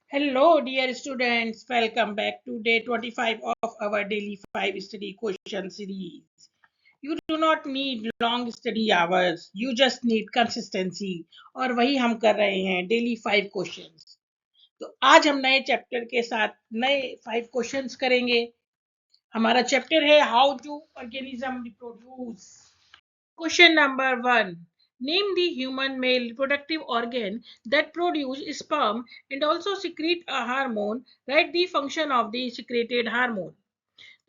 Hello, dear students. Welcome back to day 25 of our daily 5 study question series. You do not need long study hours. You just need consistency. और वही हम कर रहे हैं daily 5 questions. तो आज हम नए चैप्टर के साथ नए 5 क्वेश्चंस करेंगे. हमारा चैप्टर है how to organism reproduce. Question number 1. Name the human male reproductive organ that produce sperm and also secrete a hormone. Write the function of the secreted hormone.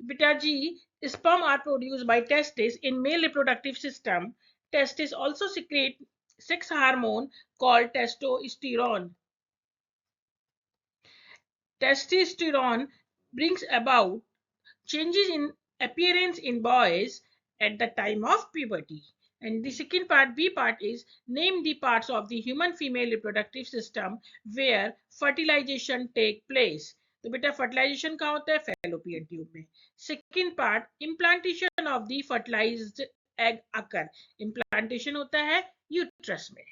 Beta G. Sperm are produced by testes in male reproductive system. Testes also secrete sex hormone called testosterone. Testosterone brings about changes in appearance in boys at the time of puberty. And the second part, B part, is name the parts of the human female reproductive system where fertilization take place. तो बेटा fertilisation कहाँ होता है? Fallopian tube में. Second part, implantation of the fertilised egg occur. Implantation होता है uterus में.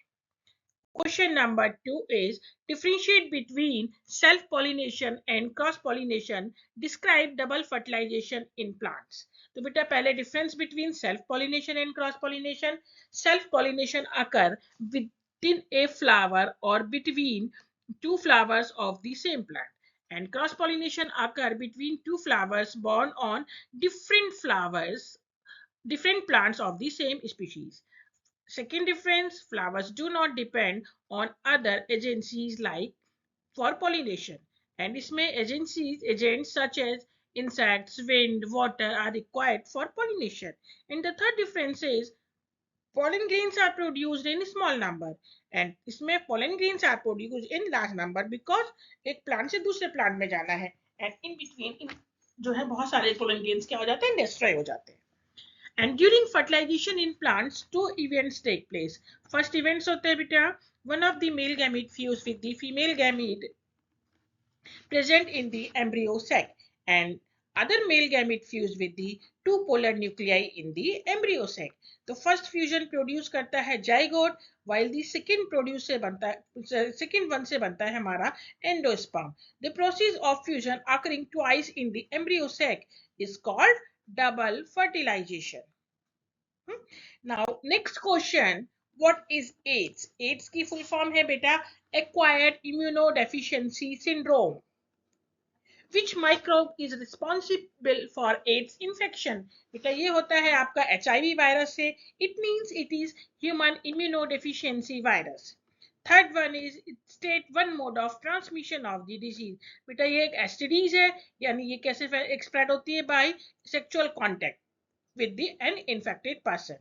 Question number 2 is differentiate between self-pollination and cross-pollination. Describe double fertilization in plants. तो बेटा पहले difference between self-pollination and cross-pollination. Self-pollination occur within a flower or between two flowers of the same plant. And cross-pollination occur between two flowers born on different plants of the same species. Second difference, flowers do not depend on other agencies like for pollination. And इसमें agents such as insects, wind, water are required for pollination. And the third difference is pollen grains are produced in small number. And इसमें pollen grains are produced in large number because एक plant से दूसरे plant में जाना है. And in between जो है बहुत सारे pollen grains क्या हो जाते हैं? Destroy हो जाते हैं. And during fertilization in plants, two events take place. First events होते हैं बेटा, one of the male gamete fuse with the female gamete present in the embryo sac, and other male gamete fuse with the two polar nuclei in the embryo sac. तो first fusion produce करता है zygote, while the second produce से बनता है second one से बनता है हमारा endosperm. The process of fusion occurring twice in the embryo sac is called double fertilization. Now, next question. What is AIDS? AIDS की full form है बेटा acquired immunodeficiency syndrome. Which microbe is responsible for AIDS infection? बेटा ये होता है आपका HIV virus से. It means it is human immunodeficiency virus. Third one is state one mode of transmission of the disease. बेटा ये एक STDs है, यानी ये कैसे spread होती है? By sexual contact with an infected person.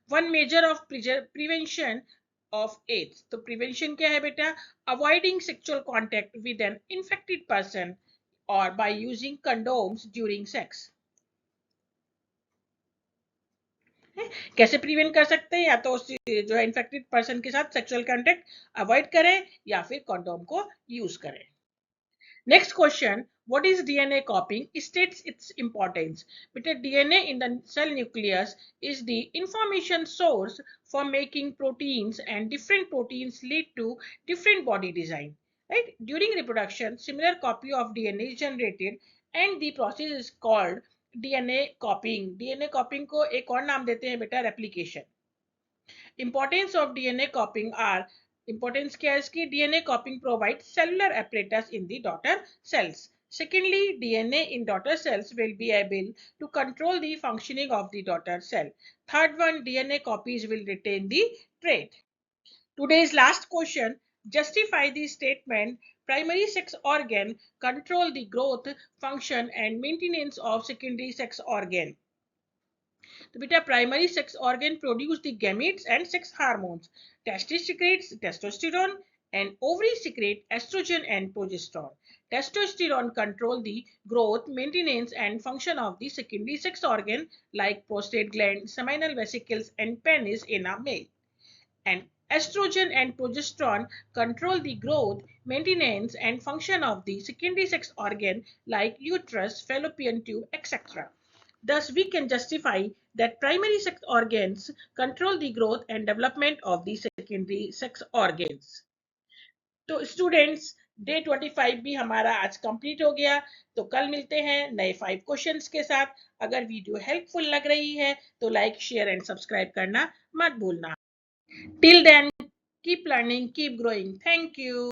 One measure of prevention of AIDS. तो prevention क्या है बेटा? Avoiding sexual contact with an infected person or by using condoms during sex. कैसे प्रिवेंट कर सकते हैं? या तो जो है इन्फेक्टेड पर्सन के साथ सेक्सुअल कांटेक्ट अवॉइड करें या फिर कंडोम को यूज करें. Next question, what is DNA copying? States its importance. Because DNA in the cell nucleus is the information source for making proteins, and different proteins lead to different body design. Right? During reproduction, similar copy of DNA is generated and the process is called DNA copying. DNA copying को एक और नाम देते हैं बेटा replication. Importance of DNA copying are Importance क्या है इसकी? DNA copying provides cellular apparatus in the daughter cells. Secondly, DNA in daughter cells will be able to control the functioning of the daughter cell. Third one, DNA copies will retain the trait. Today's last question, justify the statement primary sex organ control the growth, function and maintenance of secondary sex organ. तो बेटा primary sex organ produce the gametes and sex hormones. Testis secretes testosterone and ovaries secrete estrogen and progesterone. Testosterone control the growth, maintenance and function of the secondary sex organ like prostate gland, seminal vesicles and penis in a male. And estrogen and progesterone control the growth, maintenance and function of the secondary sex organ like uterus, fallopian tube, etc. Thus, we can justify that primary sex organs control the growth and development of the secondary sex organs. So, students, day 25 भी हमारा आज complete हो गया। तो कल मिलते हैं नए 5 क्वेश्चंस के साथ। अगर वीडियो हेल्पफुल लग रही है तो लाइक, शेयर एंड सब्सक्राइब करना मत भूलना। Till then, keep learning, keep growing. Thank you.